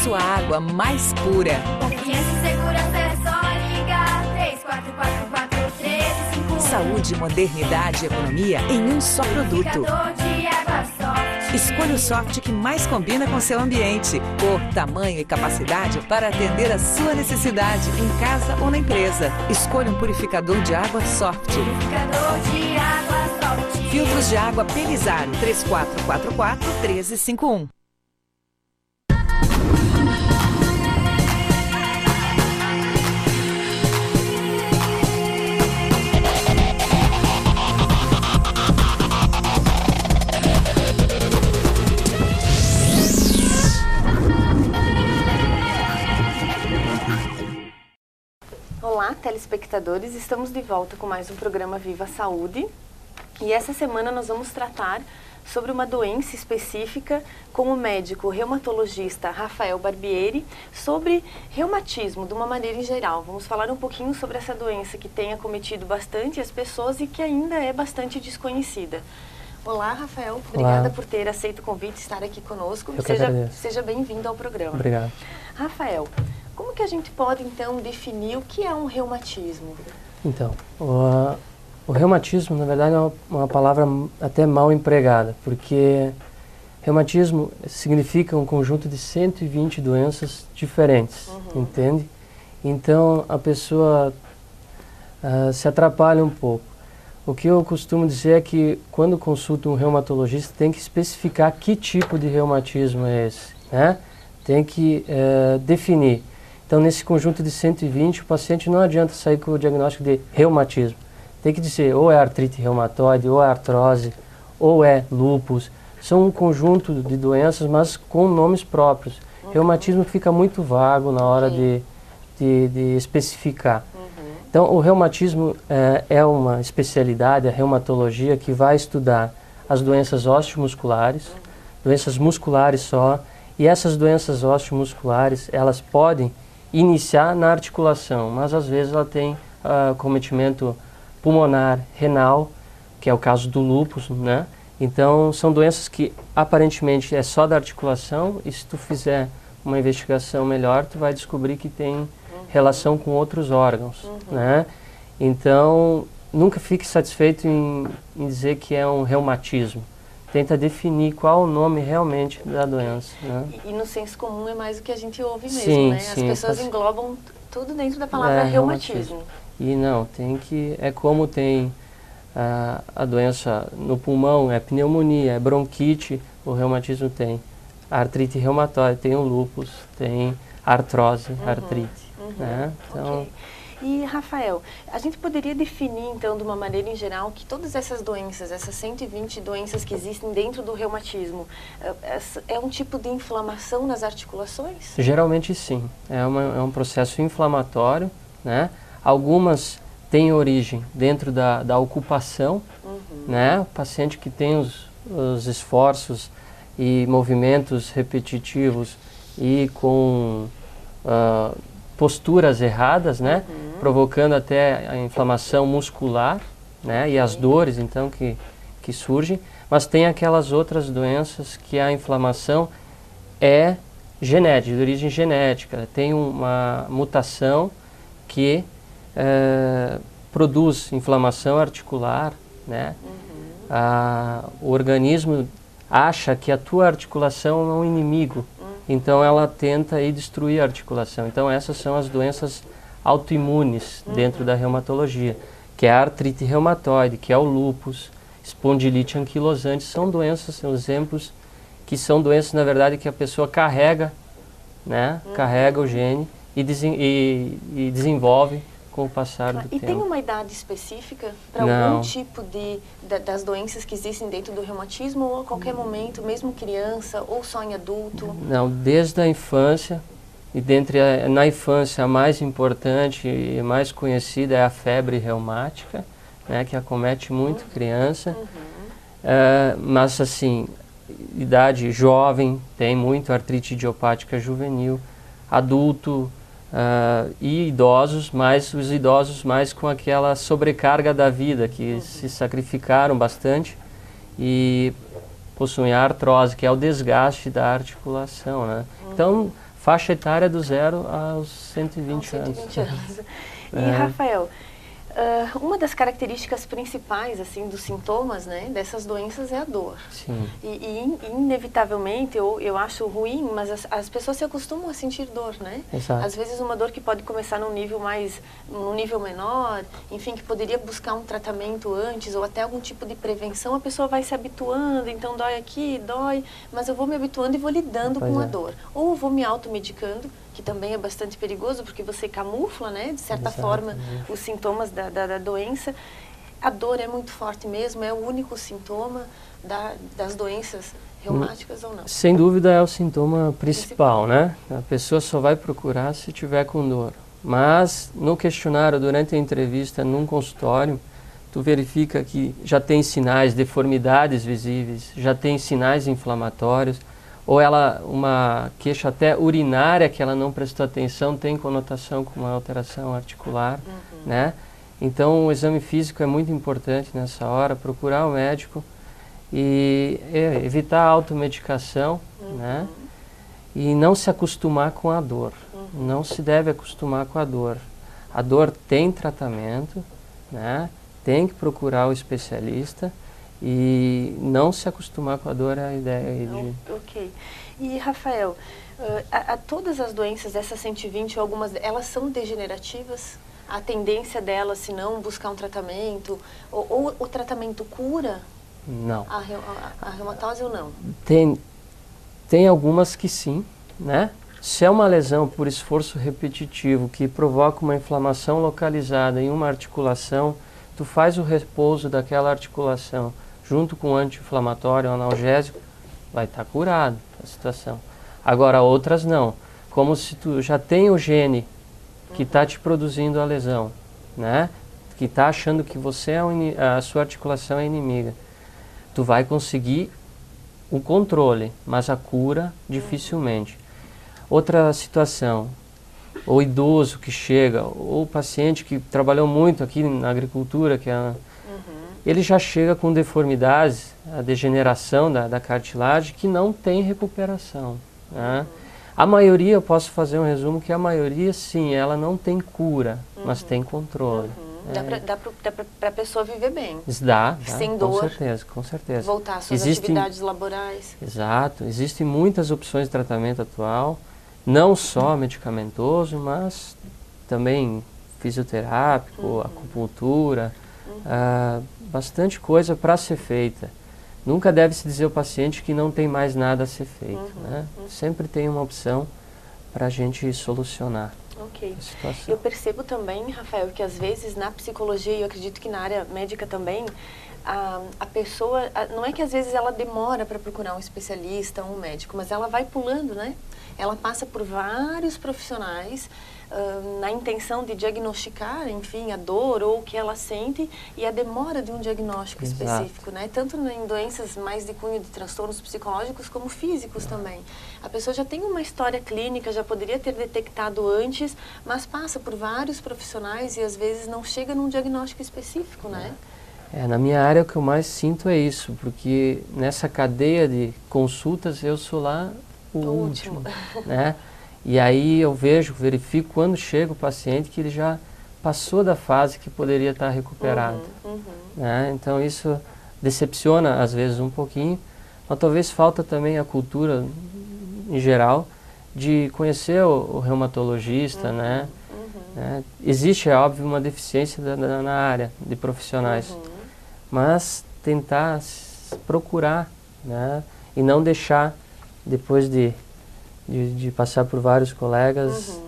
sua água mais pura. Confiança e segurança é só ligar 3444-1351. Saúde, modernidade e economia em um só produto. De água Soft. Escolha o soft que mais combina com seu ambiente. Cor, tamanho e capacidade para atender a sua necessidade em casa ou na empresa. Escolha um purificador de água soft. Purificador de água Soft. Filtros de água Pelizar 3444-1351. Olá, telespectadores, estamos de volta com mais um programa Viva Saúde e essa semana nós vamos tratar sobre uma doença específica com o médico reumatologista Rafael Barbieri sobre reumatismo de uma maneira em geral. Vamos falar um pouquinho sobre essa doença que tem acometido bastante as pessoas e que ainda é bastante desconhecida. Olá, Rafael, obrigada por ter aceito o convite de estar aqui conosco. Seja bem-vindo ao programa. Obrigado. Rafael, como que a gente pode, então, definir o que é um reumatismo? Então, o reumatismo, na verdade, é uma palavra até mal empregada, porque reumatismo significa um conjunto de 120 doenças diferentes, entende? Então, a pessoa se atrapalha um pouco. O que eu costumo dizer é que, quando consulta um reumatologista, tem que especificar que tipo de reumatismo é esse, né? Tem que definir. Então, nesse conjunto de 120, o paciente não adianta sair com o diagnóstico de reumatismo. Tem que dizer ou é artrite reumatoide, ou é artrose, ou é lúpus. São um conjunto de doenças, mas com nomes próprios. Reumatismo fica muito vago na hora de especificar. Então, o reumatismo é uma especialidade, a reumatologia, que vai estudar as doenças osteomusculares, doenças musculares só, e essas doenças osteomusculares, elas podem iniciar na articulação, mas às vezes ela tem cometimento pulmonar, renal, que é o caso do lúpus, né? Então, são doenças que aparentemente é só da articulação, e se tu fizer uma investigação melhor, tu vai descobrir que tem relação com outros órgãos, né? Então, nunca fique satisfeito em dizer que é um reumatismo. Tenta definir qual o nome realmente da doença, né? E no senso comum é mais o que a gente ouve mesmo, sim, né? As sim, pessoas englobam tudo dentro da palavra reumatismo. E não, tem que... É como tem a doença no pulmão, é pneumonia, é bronquite, o reumatismo tem artrite reumatoide, tem o lúpus, tem artrose, artrite, né? Então... Okay. E, Rafael, a gente poderia definir, então, de uma maneira em geral, que todas essas doenças, essas 120 doenças que existem dentro do reumatismo, é um tipo de inflamação nas articulações? Geralmente sim, é um processo inflamatório, né? Algumas têm origem dentro da ocupação, né? O paciente que tem os esforços e movimentos repetitivos e com posturas erradas, né? Provocando até a inflamação muscular, né? E as dores, então, que surgem. Mas tem aquelas outras doenças que a inflamação é genética, de origem genética. Tem uma mutação que produz inflamação articular, né? O organismo acha que a tua articulação é um inimigo, então ela tenta aí destruir a articulação. Então essas são as doenças autoimunes dentro da reumatologia, que é a artrite reumatoide, que é o lúpus, espondilite anquilosante. São doenças, são exemplos que são doenças, na verdade, que a pessoa carrega, né? Carrega o gene e desenvolve com o passar do tempo. E tem uma idade específica para algum tipo das doenças que existem dentro do reumatismo, ou a qualquer momento, mesmo criança ou só em adulto? Não, desde a infância. E na infância a mais importante e mais conhecida é a febre reumática, né, que acomete muito criança. Mas assim, idade jovem tem muito artrite idiopática juvenil, adulto e idosos, mas os idosos mais com aquela sobrecarga da vida, que se sacrificaram bastante e possuem a artrose, que é o desgaste da articulação, né? Então, faixa etária do 0 aos 120 anos. 120 anos. E, Rafael, uma das características principais assim dos sintomas, né, dessas doenças é a dor. Sim. E inevitavelmente, eu acho ruim, mas as pessoas se acostumam a sentir dor, né? Exato. Às vezes uma dor que pode começar num nível menor, enfim, que poderia buscar um tratamento antes ou até algum tipo de prevenção, a pessoa vai se habituando, então dói aqui, dói, mas eu vou me habituando e vou lidando com a dor. Ou eu vou me automedicando, que também é bastante perigoso, porque você camufla, né, de certa forma, os sintomas da doença. A dor é muito forte mesmo, é o único sintoma das doenças reumáticas ou não? Sem dúvida é o sintoma principal, né? A pessoa só vai procurar se tiver com dor. Mas no questionário, durante a entrevista, num consultório, tu verifica que já tem sinais, deformidades visíveis, já tem sinais inflamatórios, ou uma queixa até urinária que ela não prestou atenção, tem conotação com uma alteração articular, né? Então o exame físico é muito importante nessa hora, procurar o médico e evitar a automedicação, né? E não se acostumar com a dor, não se deve acostumar com a dor. A dor tem tratamento, né? Tem que procurar o especialista. E não se acostumar com a dor é a ideia de... Ok. E, Rafael, todas as doenças, essas 120, algumas, elas são degenerativas? A tendência delas, se não buscar um tratamento, ou o tratamento cura? Não. A reumatose ou não? Tem algumas que sim, né? Se é uma lesão por esforço repetitivo que provoca uma inflamação localizada em uma articulação, tu faz o repouso daquela articulação junto com o anti-inflamatório, o analgésico, vai estar curado a situação. Agora, outras não. Como se tu já tem o gene que está te produzindo a lesão, né? Que está achando que você a sua articulação é inimiga. Tu vai conseguir o controle, mas a cura dificilmente. Outra situação, o idoso que chega, ou o paciente que trabalhou muito aqui na agricultura, que ele já chega com deformidades, a degeneração da cartilagem, que não tem recuperação, né? A maioria, eu posso fazer um resumo, que a maioria, sim, ela não tem cura, mas tem controle. Dá para a pessoa viver bem. Dá, sem dor. Com certeza. Voltar às suas atividades laborais. Exato. Existem muitas opções de tratamento atual, não só medicamentoso, mas também fisioterápico, acupuntura, bastante coisa para ser feita. Nunca deve se dizer ao paciente que não tem mais nada a ser feito, né? Sempre tem uma opção para a gente solucionar a situação. Eu percebo também, Rafael, que às vezes na psicologia, e eu acredito que na área médica também, a pessoa, não é que às vezes ela demora para procurar um especialista, um médico, mas ela vai pulando, né? Ela passa por vários profissionais na intenção de diagnosticar, enfim, a dor ou o que ela sente e a demora de um diagnóstico específico, né? Tanto em doenças mais de cunho de transtornos psicológicos como físicos também. A pessoa já tem uma história clínica, já poderia ter detectado antes, mas passa por vários profissionais e às vezes não chega num diagnóstico específico, né? Na minha área o que eu mais sinto é isso, porque nessa cadeia de consultas eu sou lá o último, né? E aí eu verifico quando chega o paciente que ele já passou da fase que poderia estar recuperado, né? Então isso decepciona às vezes um pouquinho, mas talvez falta também a cultura em geral de conhecer o reumatologista, né? Existe, é óbvio, uma deficiência na área de profissionais, mas tentar procurar, né? E não deixar, depois de passar por vários colegas,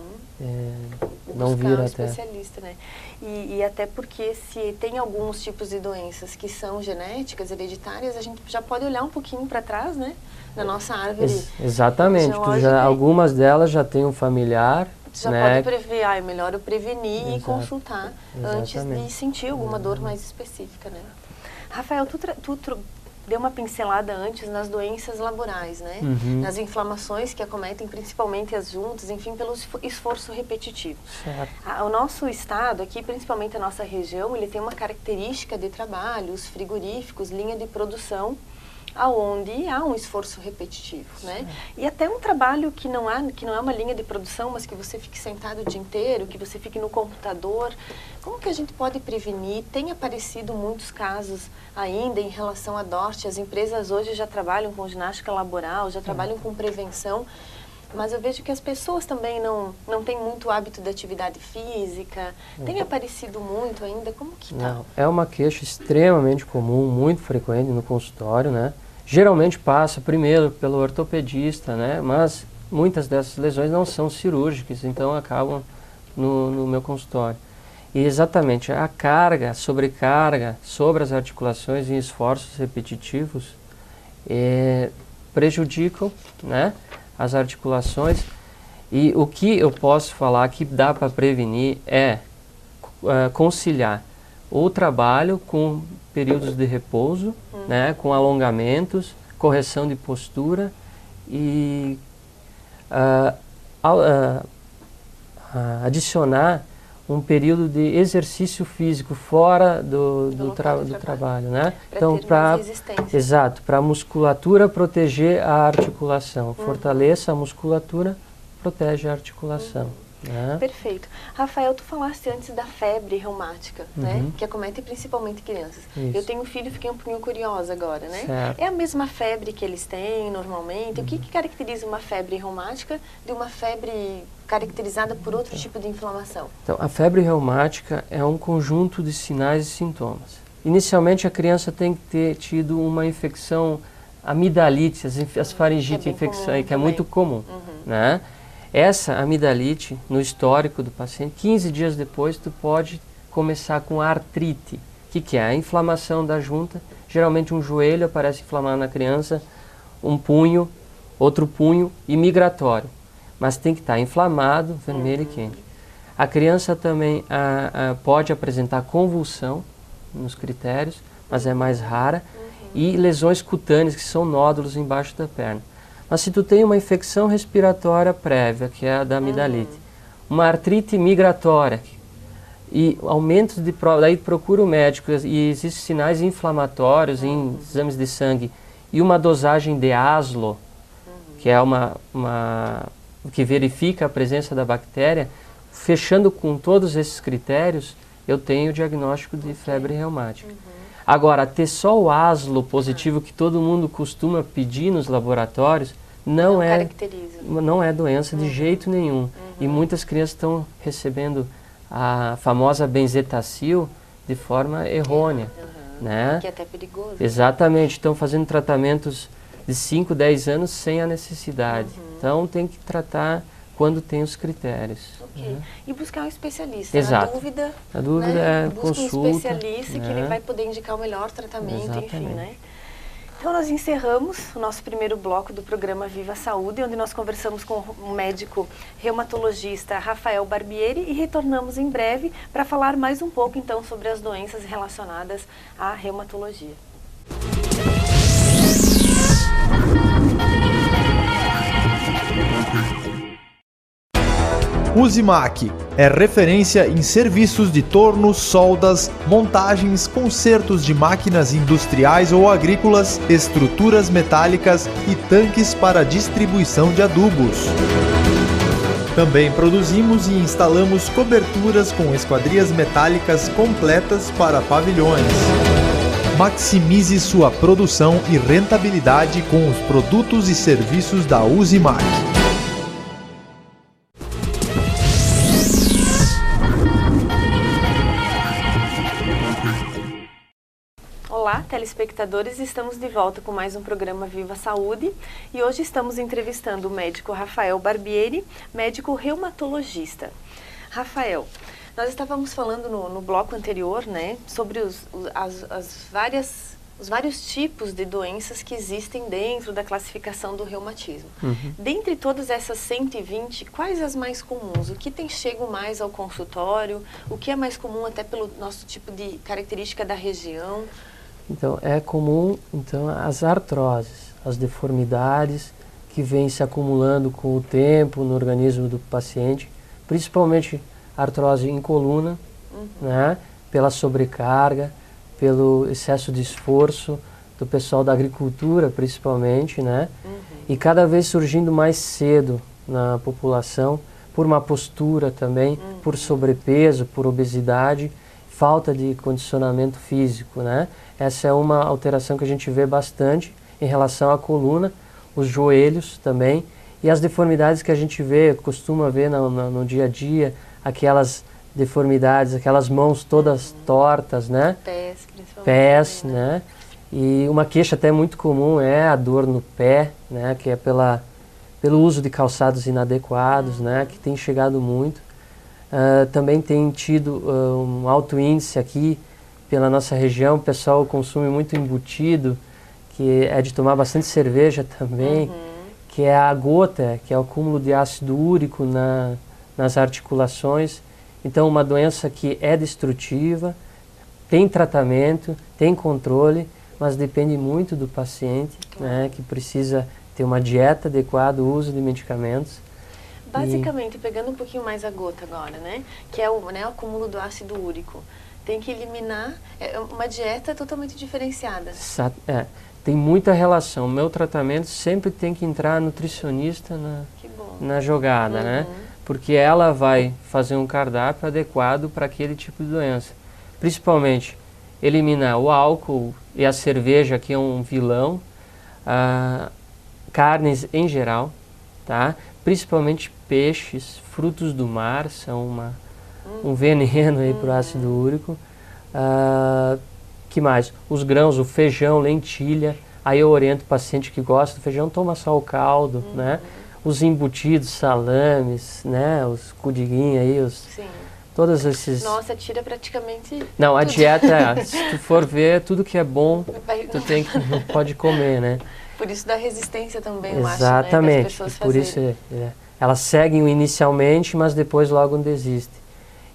não vir até... especialista, né? E até porque se tem alguns tipos de doenças que são genéticas, hereditárias, a gente já pode olhar um pouquinho para trás, né? Na nossa árvore. Exatamente, algumas delas já tem um familiar, já né? pode prever, é melhor eu prevenir e consultar antes de sentir alguma dor mais específica, né? Rafael, tu deu uma pincelada antes nas doenças laborais, né? Nas inflamações que acometem principalmente as juntas, enfim, pelo esforço repetitivo. O nosso estado aqui, principalmente a nossa região, ele tem uma característica de trabalho, os frigoríficos, linha de produção, aonde há um esforço repetitivo, né? E até um trabalho que não é uma linha de produção, mas que você fique sentado o dia inteiro, que você fique no computador. Como que a gente pode prevenir? Tem aparecido muitos casos ainda em relação à DORT. As empresas hoje já trabalham com ginástica laboral, já trabalham com prevenção, mas eu vejo que as pessoas também não têm muito hábito de atividade física. Tem aparecido muito ainda? Como que tá? Não, é uma queixa extremamente comum, muito frequente no consultório, né? Geralmente passa primeiro pelo ortopedista, né? Mas muitas dessas lesões não são cirúrgicas, então acabam no meu consultório. E exatamente, a sobrecarga sobre as articulações e esforços repetitivos prejudicam, né, as articulações. E o que eu posso falar que dá para prevenir é conciliar o trabalho com períodos de repouso, né, com alongamentos, correção de postura e adicionar um período de exercício físico fora do trabalho, né? Então, para a musculatura proteger a articulação, fortaleça a musculatura, protege a articulação. Né? Perfeito. Rafael, tu falaste antes da febre reumática, né? Que acomete principalmente crianças. Isso. Eu tenho um filho, fiquei um pouquinho curiosa agora, né? Certo. É a mesma febre que eles têm normalmente? O que caracteriza uma febre reumática de uma febre caracterizada por outro tipo de inflamação? Então, a febre reumática é um conjunto de sinais e sintomas. Inicialmente, a criança tem que ter tido uma infecção amidalite, as faringite infecções, que é muito comum, né? Essa amidalite, no histórico do paciente, 15 dias depois, tu pode começar com artrite. O que é? A inflamação da junta. Geralmente um joelho aparece inflamado na criança, um punho, outro punho e migratório. Mas tem que estar inflamado, vermelho e quente. A criança também pode apresentar convulsão nos critérios, mas é mais rara. E lesões cutâneas, que são nódulos embaixo da perna. Mas se tu tem uma infecção respiratória prévia, que é a da amidalite, uma artrite migratória e aumentos de prova, daí procura o médico e existem sinais inflamatórios em exames de sangue e uma dosagem de ASLO, que é que verifica a presença da bactéria, fechando com todos esses critérios, eu tenho o diagnóstico de febre reumática. Agora, ter só o ASLO positivo que todo mundo costuma pedir nos laboratórios, não é doença de jeito nenhum. E muitas crianças estão recebendo a famosa benzetacil de forma errônea. Né? Que é até perigoso. Exatamente, estão fazendo tratamentos de 5, 10 anos sem a necessidade. Então tem que tratar quando tem os critéririos. E buscar um especialista. Exato. A dúvida é busca consulta. Um especialista que ele vai poder indicar o melhor tratamento, enfim, né? Então nós encerramos o nosso primeiro bloco do programa Viva Saúde, onde nós conversamos com o médico reumatologista Rafael Barbieri e retornamos em breve para falar mais um pouco então sobre as doenças relacionadas à reumatologia. Uzimac é referência em serviços de tornos, soldas, montagens, consertos de máquinas industriais ou agrícolas, estruturas metálicas e tanques para distribuição de adubos. Também produzimos e instalamos coberturas com esquadrias metálicas completas para pavilhões. Maximize sua produção e rentabilidade com os produtos e serviços da Uzimac. Olá, telespectadores, estamos de volta com mais um programa Viva Saúde e hoje estamos entrevistando o médico Rafael Barbieri, médico reumatologista. Rafael, nós estávamos falando no bloco anterior, né, sobre os vários tipos de doenças que existem dentro da classificação do reumatismo. Dentre todas essas 120, quais as mais comuns? O que tem chego mais ao consultório? O que é mais comum até pelo nosso tipo de característica da região? Então, é comum as artroses, as deformidades que vêm se acumulando com o tempo no organismo do paciente, principalmente artrose em coluna, né, pela sobrecarga, pelo excesso de esforço do pessoal da agricultura, principalmente, né? E cada vez surgindo mais cedo na população, por má postura também, por sobrepeso, por obesidade, falta de condicionamento físico, né? Essa é uma alteração que a gente vê bastante em relação à coluna, os joelhos também, e as deformidades que a gente vê, costuma ver no dia a dia, aquelas deformidades, aquelas mãos todas tortas, né? Pés, principalmente. Pés, né? E uma queixa até muito comum é a dor no pé, né? Que é pelo uso de calçados inadequados, né? Que tem chegado muito. Também tem tido um alto índice aqui pela nossa região, o pessoal consome muito embutido, que é de tomar bastante cerveja também, que é a gota, que é o acúmulo de ácido úrico nas articulações. Então, uma doença que é destrutiva, tem tratamento, tem controle, mas depende muito do paciente, né, que precisa ter uma dieta adequada, o uso de medicamentos. Basicamente, pegando um pouquinho mais a gota agora, né, que é o acúmulo do ácido úrico, tem que eliminar, é uma dieta totalmente diferenciada. Tem muita relação. O meu tratamento sempre tem que entrar a nutricionista na jogada, né? Porque ela vai fazer um cardápio adequado para aquele tipo de doença. Principalmente, eliminar o álcool e a cerveja, que é um vilão, carnes em geral, tá? Principalmente peixes, frutos do mar, são um veneno aí para o ácido úrico. Que mais? Os grãos, o feijão, lentilha. Aí eu oriento o paciente que gosta do feijão, toma só o caldo, né? Os embutidos, salames, né? Os cudiguinhos aí, todos esses... Nossa, tira praticamente... Não, a dieta, se tu for ver, tudo que é bom, não pode comer, né? Por isso dá resistência também, exatamente, eu acho, né? por isso elas seguem inicialmente, mas depois logo desistem.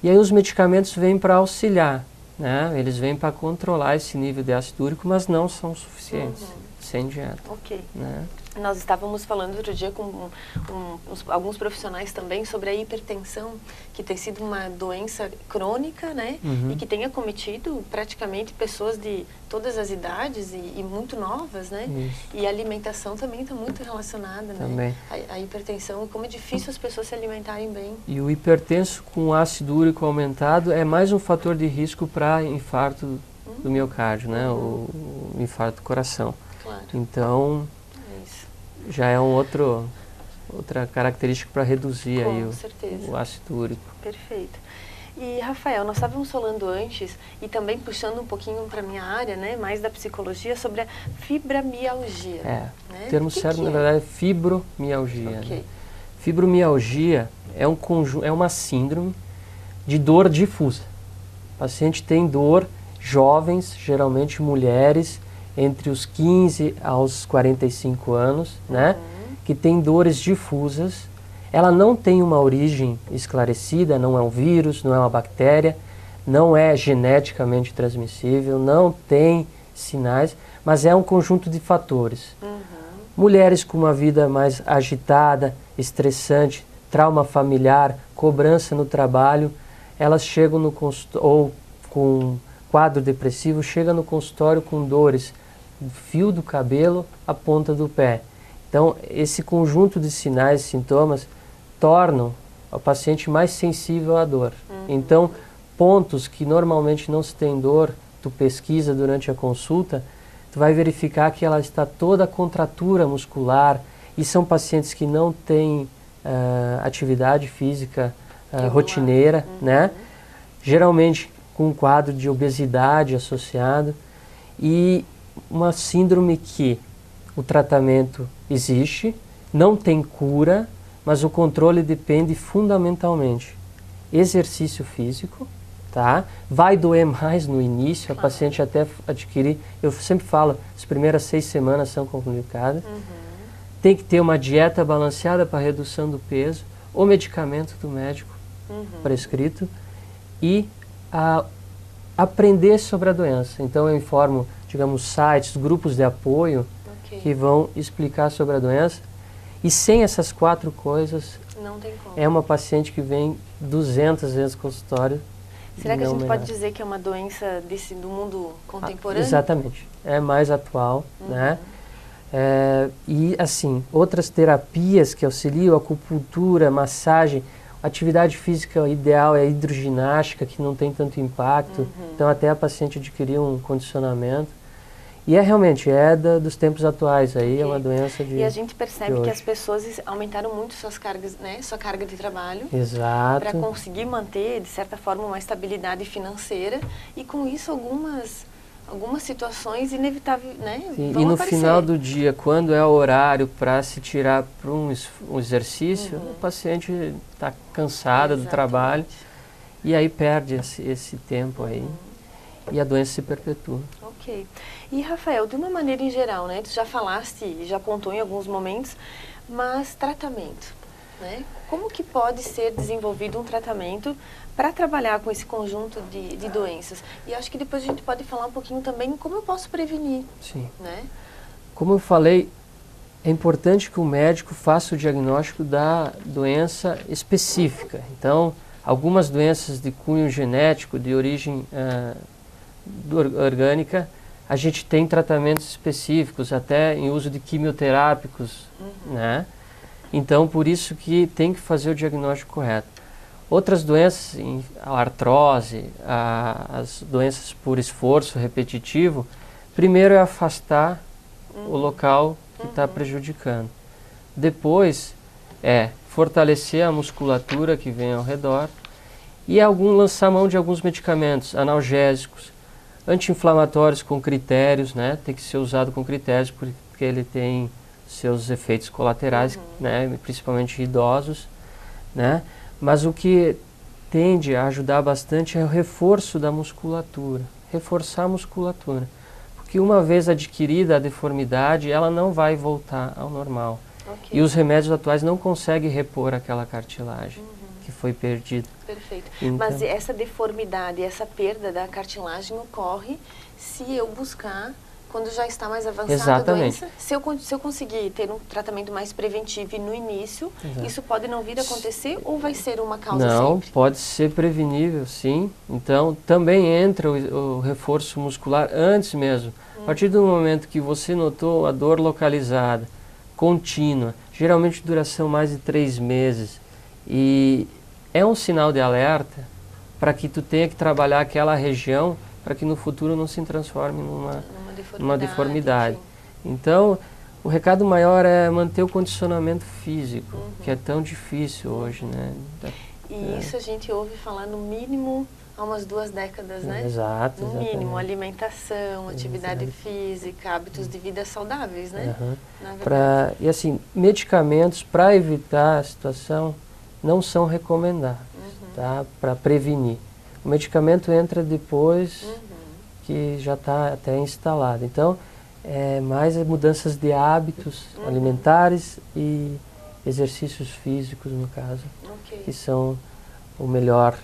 E aí os medicamentos vêm para auxiliar, né? Eles vêm para controlar esse nível de ácido úrico, mas não são suficientes, sem dieta. Ok. Né? Nós estávamos falando outro dia com alguns profissionais também sobre a hipertensão, que tem sido uma doença crônica, né? E que tem acometido praticamente pessoas de todas as idades e muito novas, né? Isso. E a alimentação também está muito relacionada, também. né? A hipertensão, como é difícil as pessoas se alimentarem bem. E o hipertenso com ácido úrico aumentado é mais um fator de risco para infarto do miocárdio, né? O infarto do coração. Claro. Então... já é outra característica para reduzir aí o ácido úrico. Perfeito. E, Rafael, nós estávamos falando antes, e também puxando um pouquinho para a minha área, né, mais da psicologia, sobre a fibromialgia. Né? O termo certo, na verdade, é fibromialgia. Okay. Né? Fibromialgia é uma síndrome de dor difusa. O paciente tem dor, jovens, geralmente mulheres, entre os 15 aos 45 anos, né? Que tem dores difusas. Ela não tem uma origem esclarecida, não é um vírus, não é uma bactéria, não é geneticamente transmissível, não tem sinais, mas é um conjunto de fatores. Mulheres com uma vida mais agitada, estressante, trauma familiar, cobrança no trabalho, elas chegam no consultório, ou com quadro depressivo, chegam no consultório com dores do fio do cabelo à ponta do pé. Então, esse conjunto de sinais e sintomas tornam o paciente mais sensível à dor. Então, pontos que normalmente não se tem dor, tu pesquisa durante a consulta, tu vai verificar que ela está toda contratura muscular, e são pacientes que não têm atividade física rotineira, né? Geralmente com um quadro de obesidade associado, e uma síndrome que o tratamento existe, não tem cura, mas o controle depende fundamentalmente exercício físico, tá? Vai doer mais no início, a paciente até adquirir, eu sempre falo, as primeiras 6 semanas são complicadas. Tem que ter uma dieta balanceada para redução do peso, o medicamento do médico prescrito e aprender sobre a doença. Então eu informo, digamos, sites, grupos de apoio que vão explicar sobre a doença. E sem essas 4 coisas, não tem como. É uma paciente que vem 200 vezes ao consultório Será que a não gente melhora. pode dizer que é uma doença do mundo contemporâneo? Exatamente. É mais atual, né? E, assim, outras terapias que auxiliam, acupuntura, massagem, atividade física ideal é a hidroginástica, que não tem tanto impacto, então até a paciente adquirir um condicionamento. E realmente, dos tempos atuais, aí é uma doença de... E a gente percebe de que hoje. as pessoas aumentaram muito suas cargas, né, sua carga de trabalho, Exato. para conseguir manter, de certa forma, uma estabilidade financeira, e com isso algumas situações inevitáveis, né, Sim, vão e no aparecer. final do dia, quando é o horário para se tirar para um exercício, o paciente está cansado do Exatamente. trabalho e aí perde esse tempo aí e a doença se perpetua. Ok. E, Rafael, de uma maneira em geral, né, tu já falaste e já apontou em alguns momentos, mas tratamento, né? Como que pode ser desenvolvido um tratamento para trabalhar com esse conjunto de doenças? E acho que depois a gente pode falar um pouquinho também como eu posso prevenir, Sim. né? Como eu falei, é importante que o médico faça o diagnóstico da doença específica. Então, algumas doenças de cunho genético, de origem orgânica, a gente tem tratamentos específicos, até em uso de quimioterápicos, né? Então, por isso que tem que fazer o diagnóstico correto. Outras doenças, a artrose, as doenças por esforço repetitivo, primeiro é afastar o local que está prejudicando. Depois é fortalecer a musculatura que vem ao redor e lançar mão de alguns medicamentos analgésicos, anti-inflamatórios com critérios, né? Tem que ser usado com critérios porque ele tem seus efeitos colaterais, né? Principalmente idosos, né? Mas o que tende a ajudar bastante é o reforço da musculatura, reforçar a musculatura, porque uma vez adquirida a deformidade, ela não vai voltar ao normal. Ok. E os remédios atuais não conseguem repor aquela cartilagem que foi perdida. Perfeito. Então, Mas essa deformidade, essa perda da cartilagem ocorre se eu buscar, quando já está mais avançada Exatamente. a doença, se eu conseguir ter um tratamento mais preventivo e no início, isso pode não vir a acontecer ou vai ser uma causa não, sempre? pode ser prevenível, sim. Então, também entra o reforço muscular antes mesmo. A partir do momento que você notou a dor localizada, contínua, geralmente duração mais de 3 meses, e é um sinal de alerta para que tu tenha que trabalhar aquela região para que no futuro não se transforme numa deformidade. Enfim. Então, o recado maior é manter o condicionamento físico, que é tão difícil hoje, né? E isso a gente ouve falar no mínimo há umas 2 décadas, né? Exato, No exatamente. mínimo, alimentação, atividade física, hábitos de vida saudáveis, né? Na verdade. E assim, medicamentos para evitar a situação não são recomendados, tá? Para prevenir. O medicamento entra depois que já está até instalado. Então, é mais mudanças de hábitos alimentares e exercícios físicos, no caso, Ok. que são o melhor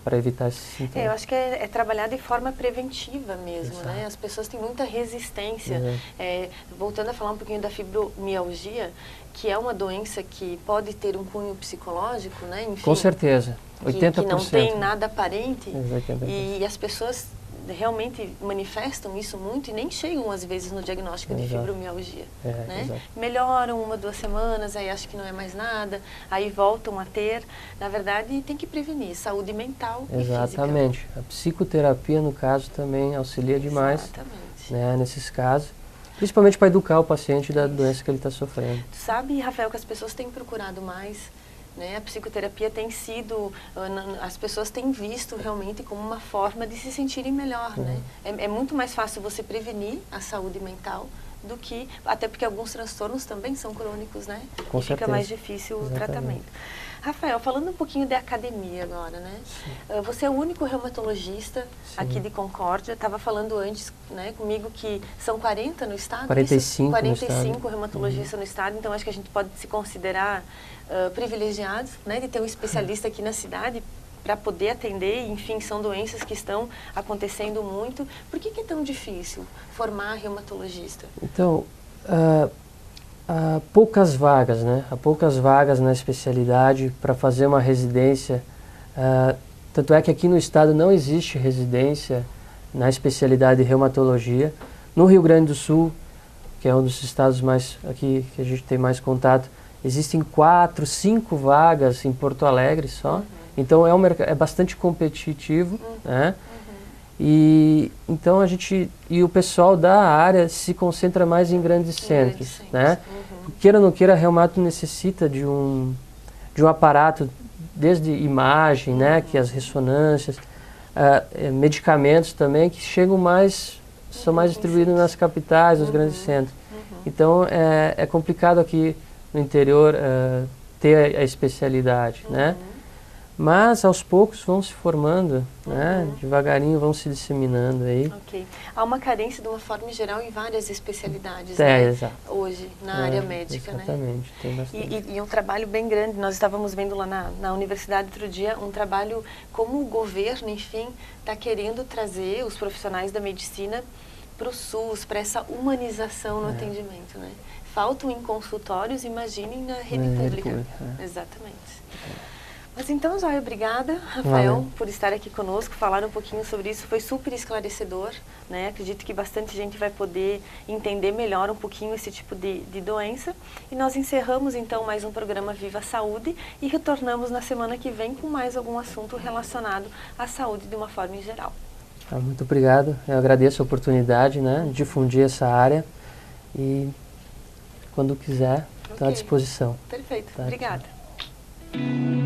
para evitar esses sintomas. Eu acho que é trabalhar de forma preventiva mesmo, Exato. né? As pessoas têm muita resistência. Exato. Voltando a falar um pouquinho da fibromialgia, que é uma doença que pode ter um cunho psicológico, né? Enfim, Com certeza, 80%. que não tem nada aparente. Exatamente. E as pessoas realmente manifestam isso muito e nem chegam às vezes no diagnóstico de Exato. fibromialgia, né? Exato. Melhoram 1, 2 semanas, aí acham que não é mais nada, aí voltam a ter. Na verdade, tem que prevenir saúde mental e física. Exatamente. A psicoterapia, no caso, também auxilia demais, Exatamente. né, nesses casos, principalmente para educar o paciente da doença que ele está sofrendo. Tu sabe, Rafael, que as pessoas têm procurado mais, né? A psicoterapia tem sido, as pessoas têm visto realmente como uma forma de se sentirem melhor, né? É muito mais fácil você prevenir a saúde mental do que, até porque alguns transtornos também são crônicos, né? Com e fica certeza. mais difícil o tratamento. Rafael, falando um pouquinho de academia agora, né? Você é o único reumatologista aqui de Concórdia. Estava falando antes, né, comigo que são 40 no estado? 45 no estado. 45 reumatologistas no estado. Então, acho que a gente pode se considerar privilegiados, né, de ter um especialista aqui na cidade para poder atender. Enfim, são doenças que estão acontecendo muito. Por que é tão difícil formar reumatologista? Então, há poucas vagas, né? Há poucas vagas na especialidade para fazer uma residência Tanto é que aqui no estado não existe residência na especialidade de reumatologia. No Rio Grande do Sul, que é um dos estados mais aqui que a gente tem mais contato, existem 4, 5 vagas em Porto Alegre só. Então é bastante competitivo, né? E então o pessoal da área se concentra mais em grandes centros, né? Queira ou não queira, reumato necessita de um aparato, desde imagem, né, que as ressonâncias, medicamentos também que são mais distribuídos nas capitais, nos grandes centros. Então é complicado aqui no interior ter a especialidade, né? Mas aos poucos vão se formando, né? Devagarinho vão se disseminando aí. Ok. Há uma carência de uma forma geral em várias especialidades, né? Exato. Hoje, na área médica, exatamente, né? tem bastante. E um trabalho bem grande. Nós estávamos vendo lá na universidade outro dia um trabalho como o governo, enfim, está querendo trazer os profissionais da medicina para o SUS, para essa humanização no atendimento, né? Faltam em consultórios, imaginem na rede pública. Exatamente. Mas então, Joia, obrigada, Rafael, por estar aqui conosco, falar um pouquinho sobre isso, foi super esclarecedor, né? Acredito que bastante gente vai poder entender melhor um pouquinho esse tipo de doença. E nós encerramos então mais um programa Viva Saúde e retornamos na semana que vem com mais algum assunto relacionado à saúde de uma forma em geral. Muito obrigado, eu agradeço a oportunidade, né, de difundir essa área e quando quiser, estou à disposição. Perfeito, Tá, obrigada. Tchau.